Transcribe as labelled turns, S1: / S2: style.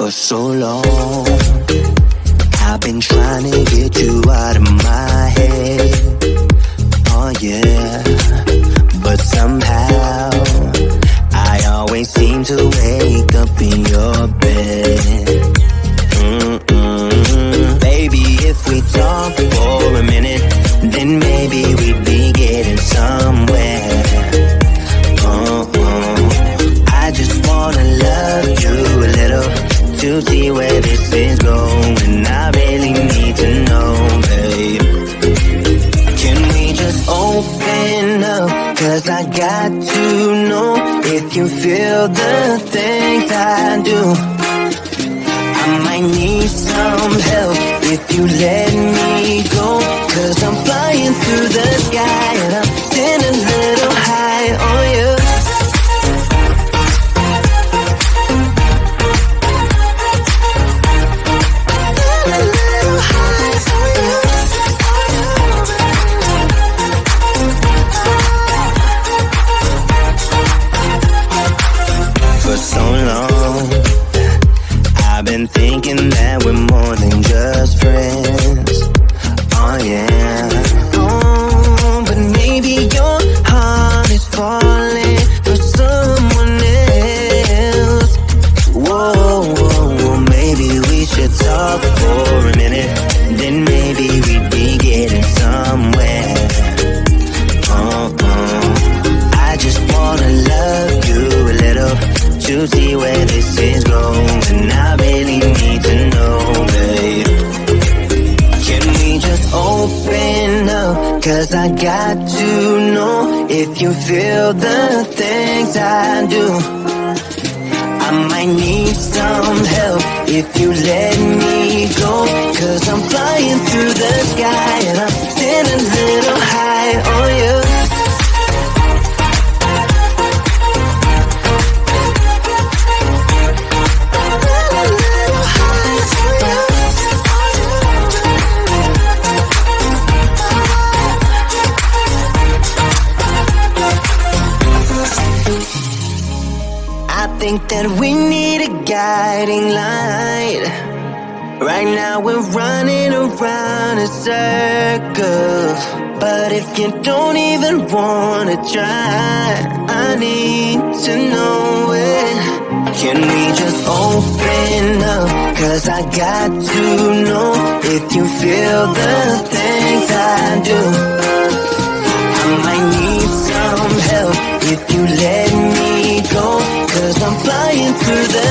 S1: For so long, I've been trying to get you out of my head. Oh yeah, but somehow I always seem to wake up in your bed. Baby, if we talk for a minute, then maybe we'd be getting somewhere. I just wanna love you a little to see where this is going. I really need to know, babe. Can we just open up? 'Cause I got to know if you feel the things I do. I might need some help if you let me go. 'Cause I'm flying through the sky and I'm getting a little high on you. For so long, I've been thinking that we're more than just friends. Oh yeah. Oh, but maybe your heart is falling for someone else. Whoa, whoa, whoa, maybe we should talk for a minute. Then maybe we'd be getting somewhere. I just wanna love you a little to see where this is going. I really need to know, babe. Can we just open up? 'Cause I got to know if you feel the things I do. I might need some help if you let me go. 'Cause I'm flying through the sky and I'm getting a little high on you. I think that we need a guiding light. Right now we're running around in circles. But if you don't even wanna try, I need to know it. Can we just open up? 'Cause I got to know if you feel the things I do. I might need some help if you let me go. 'Cause I'm flying through the